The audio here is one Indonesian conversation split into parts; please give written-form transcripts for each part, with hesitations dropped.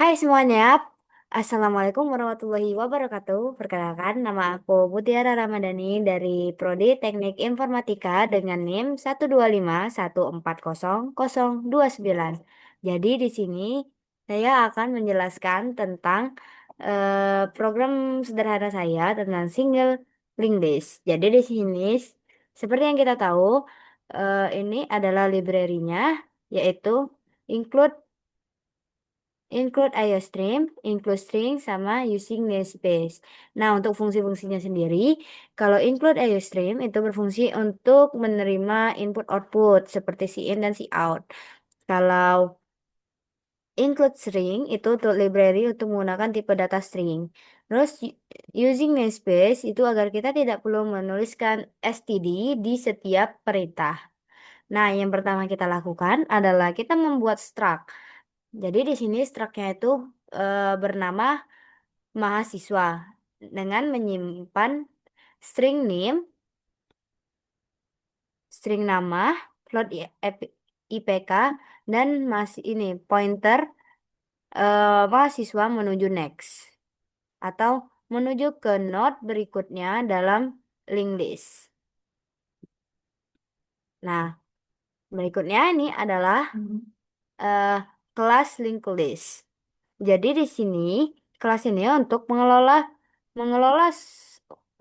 Hai semuanya, Assalamualaikum warahmatullahi wabarakatuh. Perkenalkan, nama aku Mutiara Ramadhani dari Prodi Teknik Informatika dengan NIM 125140029. Jadi di sini saya akan menjelaskan tentang program sederhana saya tentang single linked list. Jadi di sini seperti yang kita tahu, ini adalah library-nya yaitu include include IOStream, include string, sama using namespace. Nah, untuk fungsi-fungsinya sendiri, kalau include IOStream itu berfungsi untuk menerima input-output seperti in dan out. Kalau include string itu untuk library untuk menggunakan tipe data string. Terus using namespace itu agar kita tidak perlu menuliskan std di setiap perintah. Nah, yang pertama kita lakukan adalah kita membuat struct. Jadi di sini struknya itu bernama mahasiswa dengan menyimpan string name, string nama, float IPK dan masih ini pointer mahasiswa menuju next atau menuju ke node berikutnya dalam linked list. Nah, berikutnya ini adalah eh, kelas linked list. Jadi di sini kelas ini untuk mengelola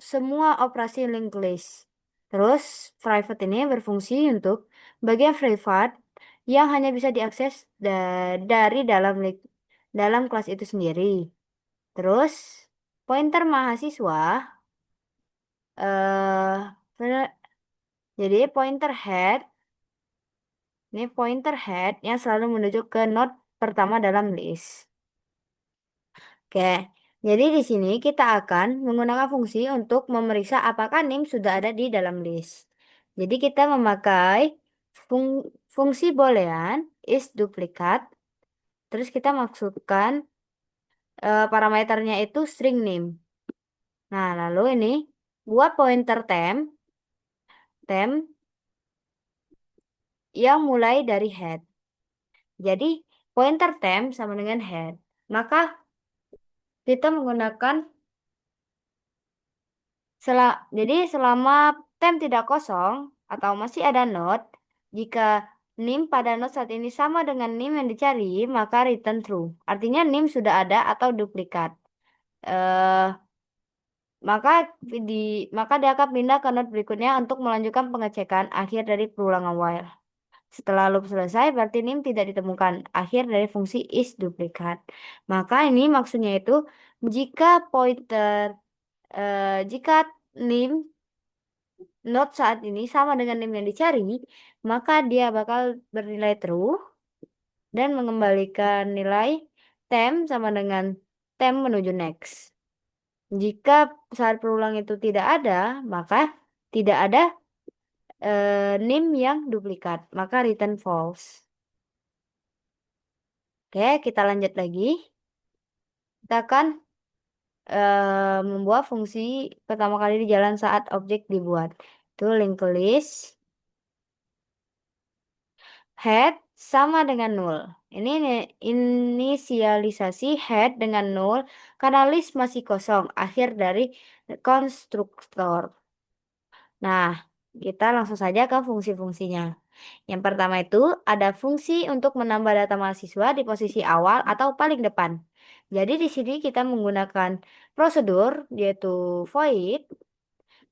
semua operasi linked list. Terus private ini berfungsi untuk bagian private yang hanya bisa diakses dari dalam kelas itu sendiri. Terus pointer mahasiswa eh bener- jadi pointer head yang selalu menuju ke node pertama dalam list. Oke, jadi di sini kita akan menggunakan fungsi untuk memeriksa apakah NIM sudah ada di dalam list. Jadi kita memakai fungsi boolean is duplicate, terus kita masukkan parameternya itu string name. Nah, lalu ini buat pointer temp yang mulai dari head. Jadi pointer temp sama dengan head. Maka kita menggunakan jadi selama tem tidak kosong atau masih ada node, jika NIM pada node saat ini sama dengan NIM yang dicari, maka return true. Artinya NIM sudah ada atau duplikat. Eh, maka di maka dia akan pindah ke node berikutnya untuk melanjutkan pengecekan akhir dari perulangan while. Setelah loop selesai, berarti NIM tidak ditemukan. Akhir dari fungsi is duplikat. Maka ini maksudnya itu jika pointer jika NIM node saat ini sama dengan name yang dicari, maka dia bakal bernilai true dan mengembalikan nilai temp sama dengan temp menuju next. Jika saat perulang itu tidak ada, maka tidak ada name yang duplikat, maka return false. Oke, kita lanjut lagi. Kita akan membuat fungsi pertama kali di jalan saat objek dibuat. Itu linked list head sama dengan nol. Inisialisasi head dengan nol karena list masih kosong, akhir dari konstruktor. Nah, kita langsung saja ke fungsi-fungsinya. Yang pertama itu ada fungsi untuk menambah data mahasiswa di posisi awal atau paling depan. Jadi di sini kita menggunakan prosedur yaitu void,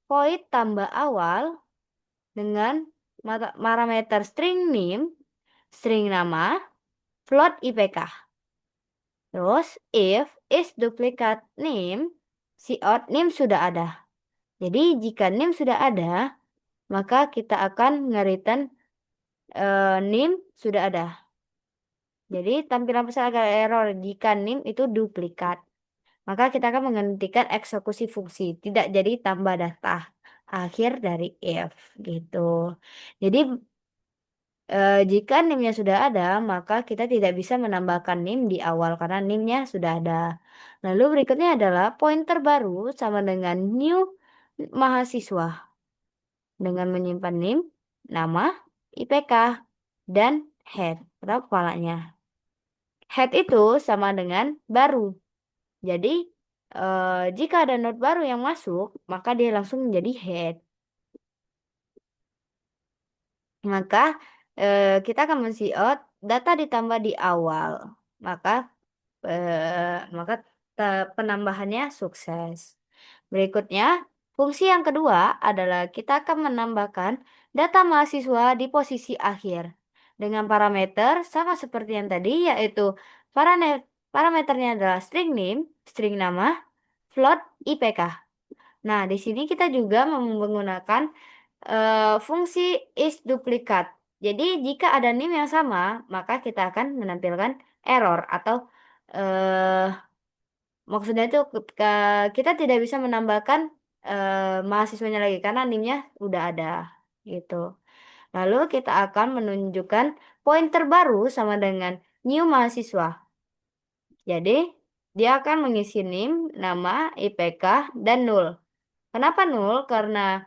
void tambah awal dengan parameter string name, string nama, float IPK. Terus if is duplicate name, out name sudah ada. Jadi jika name sudah ada, maka kita akan nge-return name sudah ada. Jadi tampilan pesan agak error jika name itu duplikat. Maka kita akan menghentikan eksekusi fungsi, tidak jadi tambah data akhir dari if gitu. Jadi jika NIM-nya sudah ada, maka kita tidak bisa menambahkan NIM di awal karena NIM-nya sudah ada. Lalu berikutnya adalah pointer baru sama dengan new mahasiswa dengan menyimpan NIM, nama, IPK, dan head atau kepalanya. Head itu sama dengan baru. Jadi, jika ada node baru yang masuk, maka dia langsung menjadi head. Maka kita akan men-out data ditambah di awal. Maka maka penambahannya sukses. Berikutnya, fungsi yang kedua adalah kita akan menambahkan data mahasiswa di posisi akhir dengan parameter sama seperti yang tadi, yaitu parameternya adalah string name, string nama, float, IPK. Nah, di sini kita juga menggunakan fungsi is duplikat. Jadi, jika ada name yang sama, maka kita akan menampilkan error atau eh maksudnya itu kita tidak bisa menambahkan mahasiswanya lagi karena NIM-nya udah ada gitu. Lalu kita akan menunjukkan pointer baru sama dengan new mahasiswa. Jadi dia akan mengisi NIM, nama, IPK, dan nul. Kenapa nul? Karena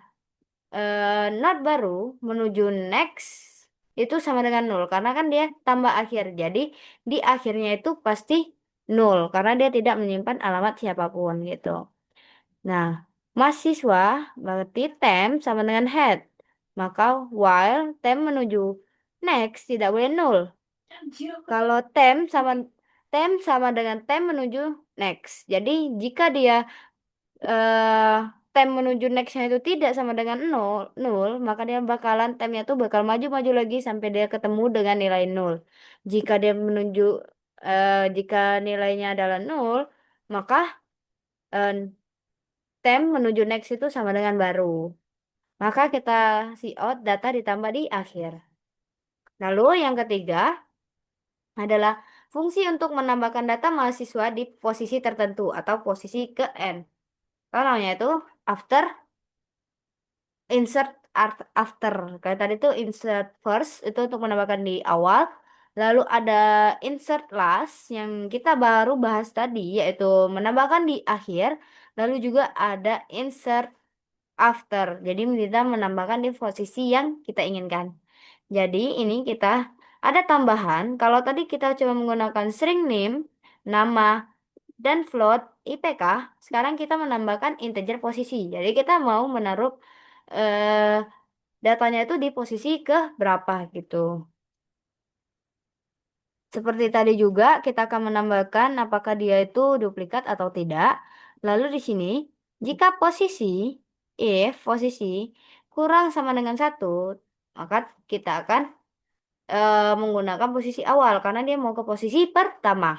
not baru menuju next itu sama dengan nol karena kan dia tambah akhir. Jadi di akhirnya itu pasti nol karena dia tidak menyimpan alamat siapapun gitu. Nah, mahasiswa berarti temp sama dengan head. Maka while temp menuju next tidak boleh nol. Kalau temp sama dengan temp menuju next. Jadi jika dia eh tem menuju nextnya itu tidak sama dengan nol, nol, maka dia bakalan temnya tuh bakal maju-maju lagi sampai dia ketemu dengan nilai nol. Jika dia menuju jika nilainya adalah nol, maka eh, tem menuju next itu sama dengan baru. Maka kita out data ditambah di akhir. Lalu yang ketiga adalah fungsi untuk menambahkan data mahasiswa di posisi tertentu atau posisi ke N. Kalau namanya itu after insert after. Kayak tadi tuh insert first itu untuk menambahkan di awal. Lalu ada insert last yang kita baru bahas tadi yaitu menambahkan di akhir. Lalu juga ada insert after. Jadi kita menambahkan di posisi yang kita inginkan. Jadi ini kita ada tambahan. Kalau tadi kita cuma menggunakan string name, nama, dan float IPK, sekarang kita menambahkan integer posisi. Jadi kita mau menaruh eh, datanya itu di posisi ke berapa gitu. Seperti tadi juga kita akan menambahkan apakah dia itu duplikat atau tidak. Lalu di sini, jika posisi kurang sama dengan satu, maka kita akan menggunakan posisi awal karena dia mau ke posisi pertama.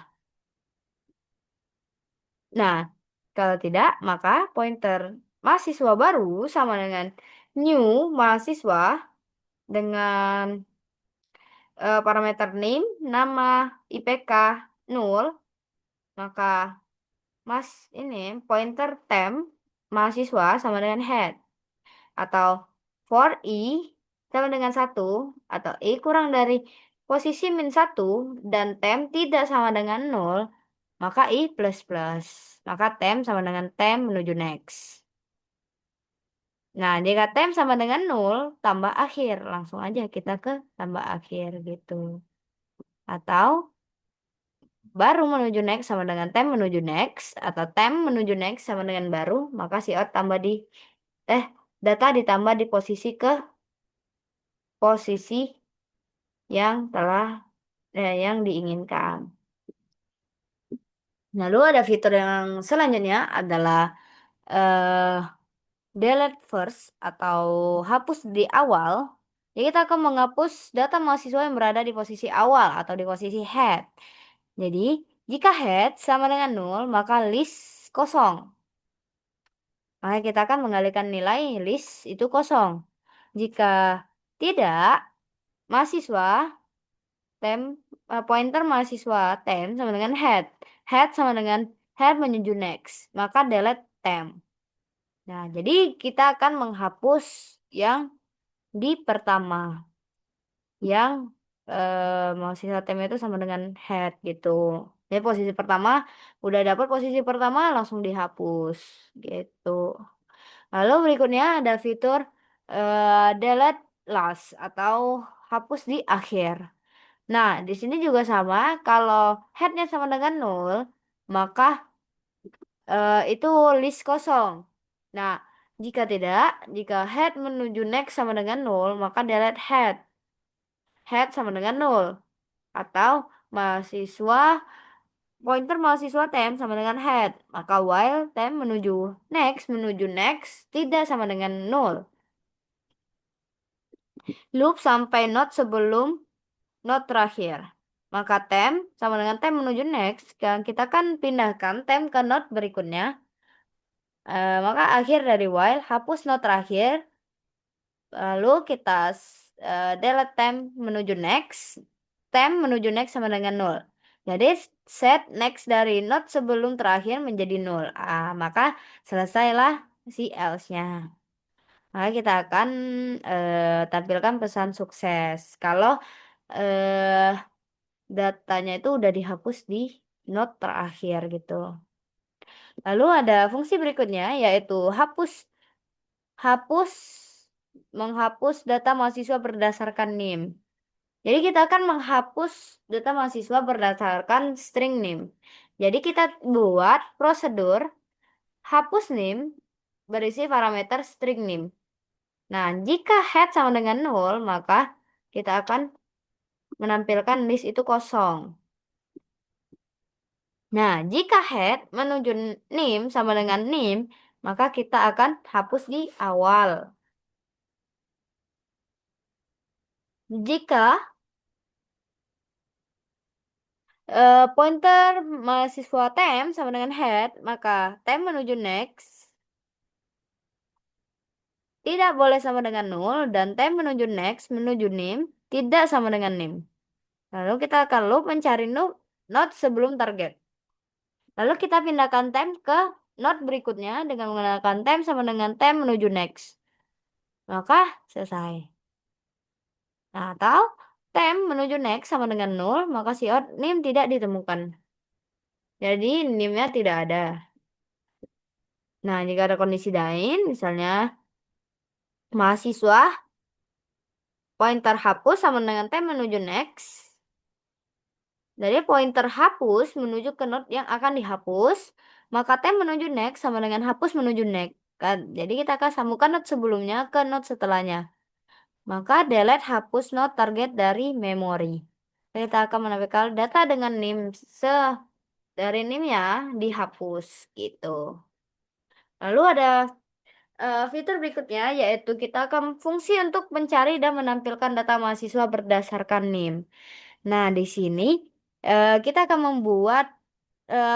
Nah, kalau tidak, maka pointer mahasiswa baru sama dengan new mahasiswa dengan parameter name, nama, IPK, nul, maka ini pointer temp mahasiswa sama dengan head atau for i sama dengan satu atau i kurang dari posisi min satu dan temp tidak sama dengan nol, maka i plus plus. Maka temp sama dengan temp menuju next. Nah, jika temp sama dengan nol, tambah akhir. Langsung aja kita ke tambah akhir gitu. Atau baru menuju next sama dengan temp menuju next atau temp menuju next sama dengan baru, maka out tambah di eh data ditambah di posisi ke posisi yang yang diinginkan. Lalu ada fitur yang selanjutnya adalah eh delete first atau hapus di awal. Jadi kita akan menghapus data mahasiswa yang berada di posisi awal atau di posisi head. Jadi, jika head sama dengan nol, maka list kosong. Maka kita akan mengalihkan nilai list itu kosong. Jika tidak, mahasiswa pointer mahasiswa temp sama dengan head. Head sama dengan head menuju next. Maka delete temp. Nah, jadi kita akan menghapus yang di pertama. Yang mahasiswa temp itu sama dengan head gitu. Jadi posisi pertama, udah dapat posisi pertama langsung dihapus gitu. Lalu berikutnya ada fitur delete last atau hapus di akhir. Nah, di sini juga sama, kalau headnya sama dengan nol, maka itu list kosong. Nah, jika tidak, jika head menuju next sama dengan nol, maka delete head. Head sama dengan nol. Atau mahasiswa, pointer mahasiswa tem sama dengan head. Maka while tem menuju next tidak sama dengan nol. Loop sampai not sebelum not terakhir. Maka tem sama dengan tem menuju next. Dan kita kan pindahkan tem ke not berikutnya. Maka akhir dari while hapus not terakhir. Lalu kita delete tem menuju next. Tem menuju next sama dengan nol. Jadi set next dari not sebelum terakhir menjadi nol. Maka selesailah si else-nya. Maka kita akan tampilkan pesan sukses. Kalau eh datanya itu udah dihapus di not terakhir gitu. Lalu ada fungsi berikutnya yaitu hapus menghapus data mahasiswa berdasarkan NIM. Jadi kita akan menghapus data mahasiswa berdasarkan string NIM. Jadi kita buat prosedur hapus NIM berisi parameter string NIM. Nah, jika head sama dengan nol, maka kita akan menampilkan list itu kosong. Nah, jika head menuju NIM sama dengan NIM, maka kita akan hapus di awal. Jika pointer mahasiswa tem sama dengan head, maka tem menuju next tidak boleh sama dengan nol dan tem menuju next menuju NIM tidak sama dengan NIM. Lalu kita akan loop mencari not sebelum target. Lalu kita pindahkan tem ke not berikutnya dengan menggunakan tem sama dengan tem menuju next. Maka selesai. Nah, atau tem menuju next sama dengan nol, maka si NIM tidak ditemukan. Jadi NIM-nya tidak ada. Nah, jika ada kondisi lain, misalnya mahasiswa pointer hapus sama dengan tem menuju next. Jadi pointer hapus menuju ke node yang akan dihapus, maka tem menuju next sama dengan hapus menuju next. Kan? Jadi kita akan sambungkan node sebelumnya ke node setelahnya. Maka delete hapus node target dari memori. Kita akan menampilkan data dengan NIM dari NIM ya dihapus gitu. Lalu ada fitur berikutnya yaitu kita akan fungsi untuk mencari dan menampilkan data mahasiswa berdasarkan NIM. Nah, di sini kita akan membuat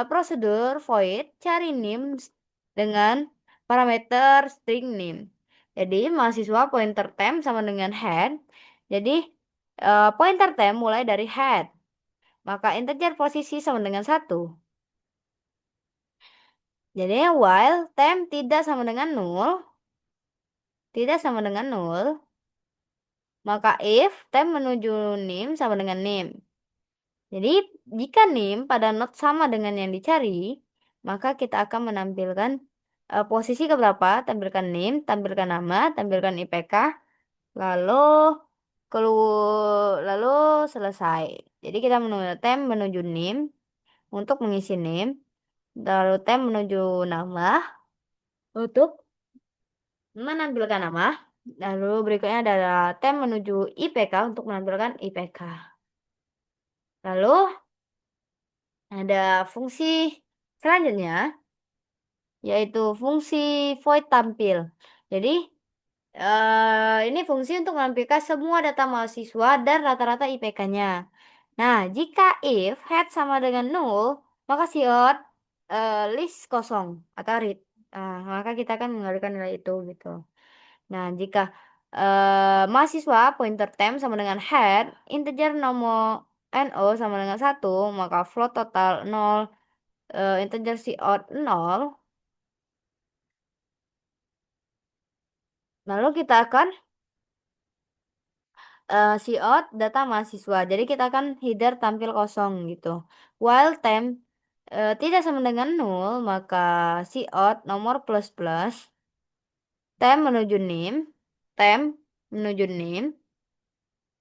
prosedur void cari NIM dengan parameter string NIM. Jadi mahasiswa pointer tem sama dengan head. Jadi pointer tem mulai dari head. Maka integer posisi sama dengan 1. Jadi while tem tidak sama dengan 0, tidak sama dengan 0, maka if tem menuju NIM sama dengan NIM. Jadi jika NIM pada not sama dengan yang dicari, maka kita akan menampilkan posisi keberapa, tampilkan NIM, tampilkan nama, tampilkan IPK, lalu lalu selesai. Jadi kita tem menuju NIM untuk mengisi NIM, lalu tem menuju nama untuk menampilkan nama, lalu berikutnya adalah tem menuju IPK untuk menampilkan IPK. Lalu ada fungsi selanjutnya yaitu fungsi void tampil. Jadi ini fungsi untuk menampilkan semua data mahasiswa dan rata-rata IPK-nya. Nah, jika if head sama dengan nol, maka siot list kosong atau read. Maka kita akan mengembalikan nilai itu gitu. Nah, jika mahasiswa pointer tem sama dengan head, integer nomor NO sama dengan 1, maka float total 0, integer cout 0. Lalu kita akan cout data mahasiswa. Jadi kita akan header tampil kosong gitu. While tem tidak sama dengan 0, maka cout nomor plus plus tem menuju NIM, tem menuju NIM,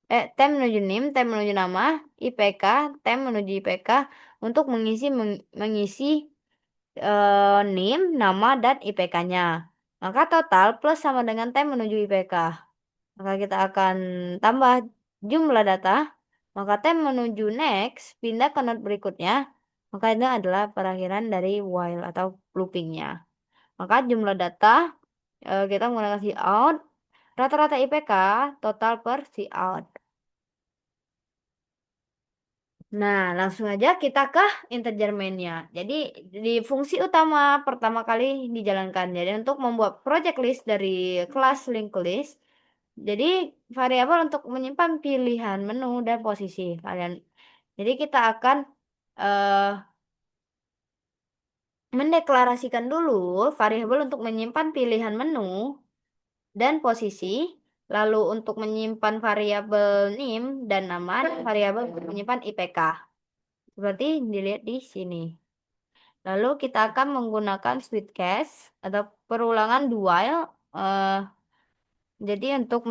tem menuju NIM, tem menuju nama, IPK, tem menuju IPK untuk mengisi NIM, nama, dan IPK-nya. Maka total plus sama dengan tem menuju IPK. Maka kita akan tambah jumlah data. Maka tem menuju next, pindah ke node berikutnya. Maka itu adalah perakhiran dari while atau loopingnya. Maka jumlah data kita menggunakan cout. Rata-rata IPK total per cout. Nah, langsung aja kita ke integer main-nya. Jadi, di fungsi utama pertama kali dijalankan. Jadi, untuk membuat project list dari kelas linked list, jadi variabel untuk menyimpan pilihan menu dan posisi kalian. Jadi, kita akan eh, mendeklarasikan dulu variabel untuk menyimpan pilihan menu dan posisi. Lalu untuk menyimpan variabel name dan nama, dan variabel untuk menyimpan IPK. Seperti dilihat di sini. Lalu kita akan menggunakan switch case atau perulangan do while. Jadi untuk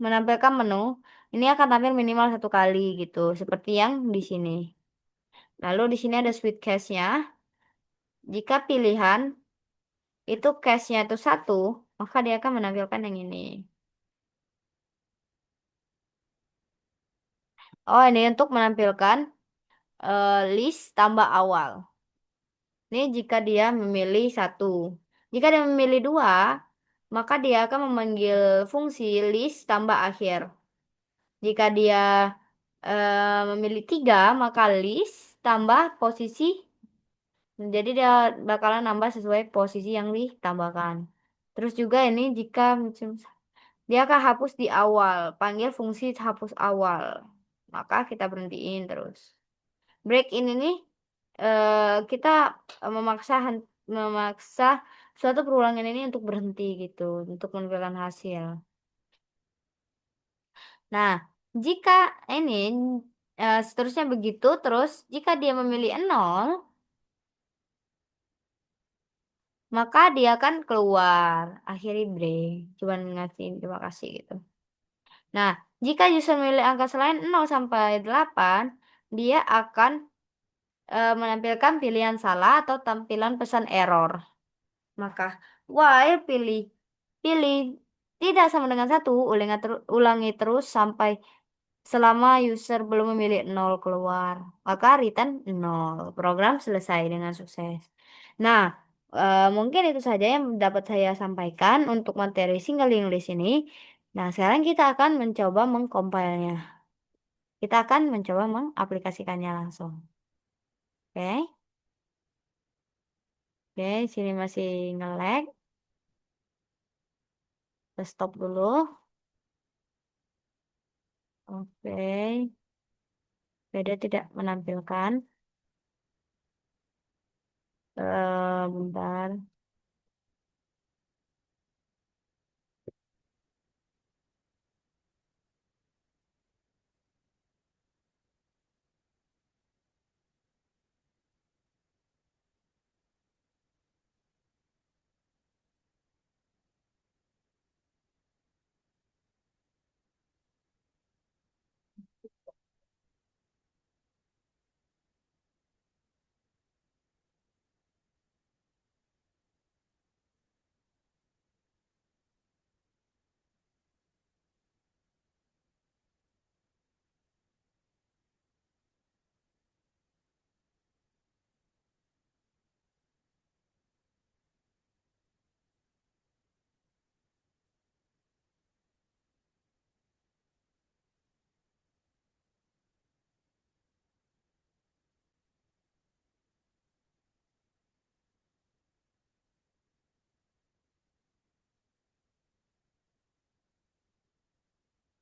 menampilkan menu ini akan tampil minimal satu kali gitu, seperti yang di sini. Lalu di sini ada switch case-nya. Jika pilihan itu case-nya itu satu, maka dia akan menampilkan yang ini. Oh, ini untuk menampilkan list tambah awal. Ini jika dia memilih satu. Jika dia memilih dua, maka dia akan memanggil fungsi list tambah akhir. Jika dia memilih tiga, maka list tambah posisi. Jadi dia bakalan nambah sesuai posisi yang ditambahkan. Terus juga ini jika dia akan hapus di awal, panggil fungsi hapus awal. Maka kita berhentiin terus. Break in ini kita memaksa suatu perulangan ini untuk berhenti gitu, untuk menampilkan hasil. Nah, jika ini seterusnya begitu, terus jika dia memilih 0, maka dia akan keluar, akhiri break. Cuman ngasih terima kasih gitu. Nah, jika user memilih angka selain 0 sampai 8, dia akan menampilkan pilihan salah atau tampilan pesan error. Maka while pilih pilih tidak sama dengan satu, ulangi terus sampai selama user belum memilih 0 keluar. Maka return 0. Program selesai dengan sukses. Nah, mungkin itu saja yang dapat saya sampaikan untuk materi single list ini. Nah, sekarang kita akan mencoba mengcompile-nya. Kita akan mencoba mengaplikasikannya langsung. Oke. Oke, sini masih nge-lag. Kita stop dulu. Oke. Beda tidak menampilkan. Bentar.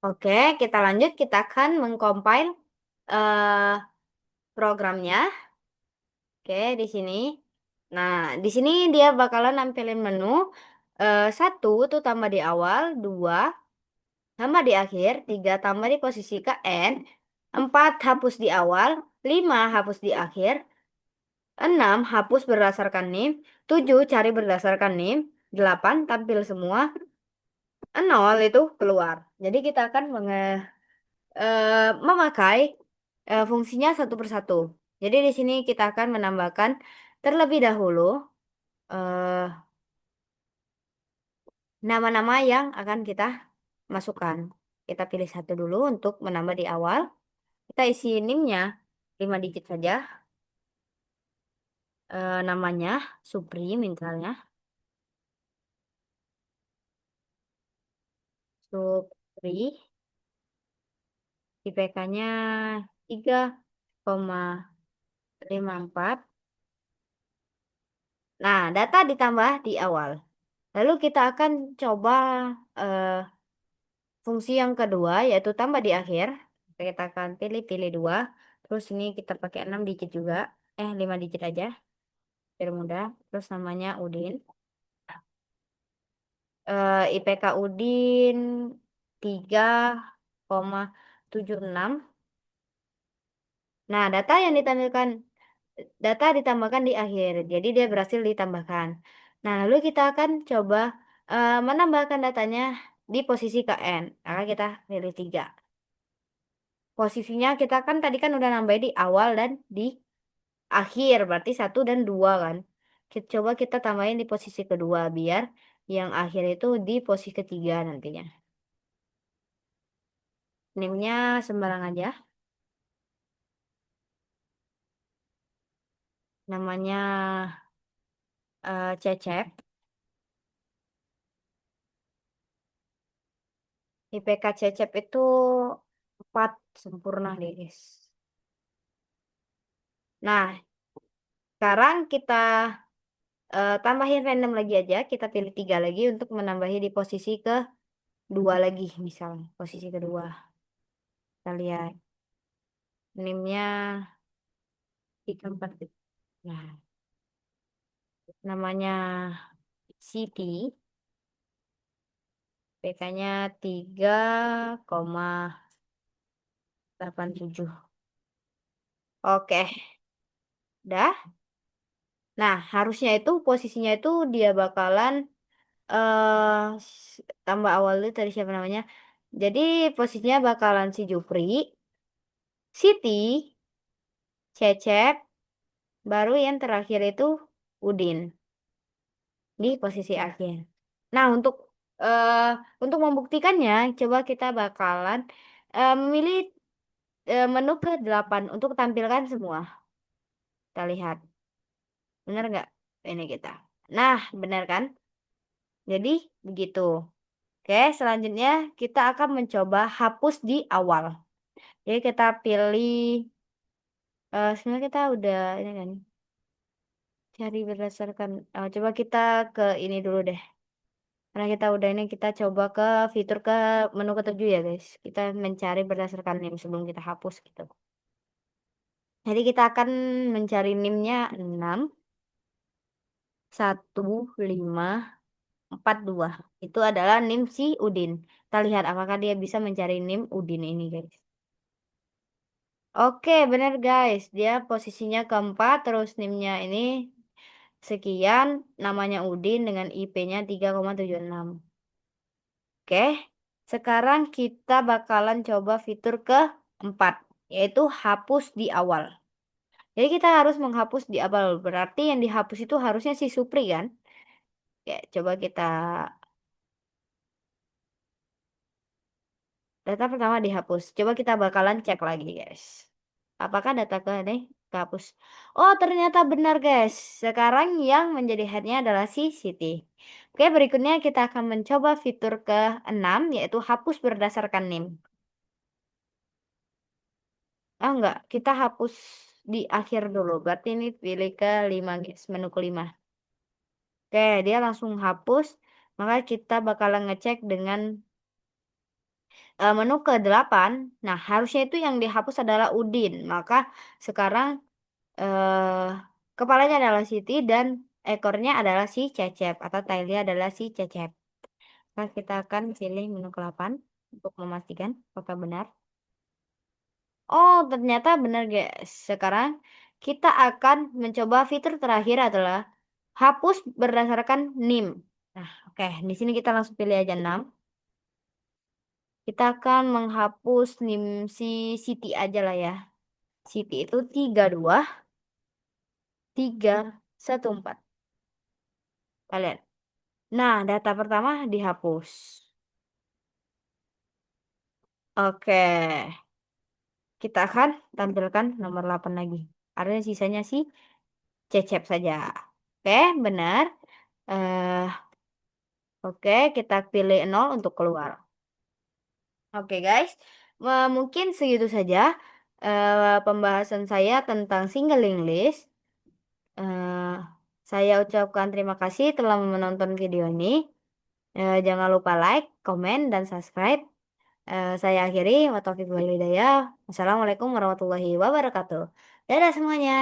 Oke, kita lanjut. Kita akan mengcompile eh programnya. Oke, di sini. Nah, di sini dia bakalan nampilin menu. Satu itu tambah di awal, dua tambah di akhir, tiga tambah di posisi KN, empat hapus di awal, lima hapus di akhir, enam hapus berdasarkan NIM, tujuh cari berdasarkan NIM, delapan tampil semua, nol itu keluar. Jadi kita akan memakai fungsinya satu persatu. Jadi di sini kita akan menambahkan terlebih dahulu eh, nama-nama yang akan kita masukkan. Kita pilih satu dulu untuk menambah di awal. Kita isi NIM-nya 5 digit saja. Namanya Supri misalnya. Supri. IPK-nya 3,54. Nah, data ditambah di awal. Lalu kita akan coba eh, fungsi yang kedua, yaitu tambah di akhir. Kita akan pilih-pilih dua. Terus ini kita pakai 6 digit juga. 5 digit aja. Biar mudah. Terus namanya Udin. IPK Udin 3,76. Nah, data ditambahkan di akhir. Jadi dia berhasil ditambahkan. Nah, lalu kita akan coba menambahkan datanya di posisi KN. Maka kita pilih 3. Posisinya kita kan tadi kan udah nambah di awal dan di akhir. Berarti satu dan dua kan. Coba kita tambahin di posisi kedua biar yang akhir itu di posisi ketiga nantinya. NIM-nya sembarang aja. Namanya Cecep. IPK Cecep itu 4 sempurna deh, guys. Nah, sekarang kita tambahin random lagi aja. Kita pilih 3 lagi untuk menambahi di posisi kedua lagi, misalnya. Posisi kedua. Kita lihat. NIM-nya 34. Nah, namanya Siti. IPK-nya 3,87. Oke, dah. Nah, harusnya itu posisinya itu dia bakalan tambah awal itu tadi siapa namanya? Jadi posisinya bakalan si Jupri, Siti, Cecep, baru yang terakhir itu Udin di posisi akhir. Nah, eh untuk membuktikannya, coba kita bakalan memilih menu ke-8 untuk tampilkan semua. Kita lihat, benar nggak ini kita? Nah, benar kan? Jadi begitu. Oke, selanjutnya kita akan mencoba hapus di awal. Jadi kita pilih, sebenarnya kita udah ini kan, cari berdasarkan, coba kita ke ini dulu deh. Karena kita udah ini, kita coba ke fitur ke menu ketujuh ya guys. Kita mencari berdasarkan NIM sebelum kita hapus gitu. Jadi kita akan mencari NIM-nya 61542. Itu adalah NIM si Udin. Kita lihat apakah dia bisa mencari NIM Udin ini guys. Oke, bener guys. Dia posisinya keempat, terus NIM-nya ini sekian, namanya Udin dengan IP-nya 3,76. Oke, sekarang kita bakalan coba fitur keempat, yaitu hapus di awal. Jadi kita harus menghapus di awal, berarti yang dihapus itu harusnya si Supri kan? Ya, coba kita, data pertama dihapus. Coba kita bakalan cek lagi guys. Apakah data ke nih kehapus? Oh, ternyata benar guys. Sekarang yang menjadi headnya adalah si Siti. Oke, berikutnya kita akan mencoba fitur ke-6 yaitu hapus berdasarkan NIM. Ah enggak, kita hapus di akhir dulu. Berarti ini pilih ke-5 guys, menu ke-5. Oke, dia langsung hapus. Maka kita bakalan ngecek dengan menu ke-8. Nah, harusnya itu yang dihapus adalah Udin. Maka sekarang eh kepalanya adalah Siti dan ekornya adalah si Cecep atau tailnya adalah si Cecep. Nah, kita akan pilih menu ke-8 untuk memastikan apakah benar. Oh, ternyata benar, guys. Sekarang kita akan mencoba fitur terakhir adalah hapus berdasarkan NIM. Nah, oke, di sini kita langsung pilih aja 6. Kita akan menghapus NIM si Siti aja lah ya. Siti itu 32314. Kalian. Nah, data pertama dihapus. Oke. Kita akan tampilkan nomor 8 lagi. Artinya sisanya si Cecep saja. Oke, benar. Eh, oke, kita pilih 0 untuk keluar. Oke, guys. Mungkin segitu saja pembahasan saya tentang singling list. Eh, saya ucapkan terima kasih telah menonton video ini. Jangan lupa like, komen, dan subscribe. Saya akhiri. Wa taufiq wal hidayah. Wassalamualaikum warahmatullahi wabarakatuh. Dadah semuanya.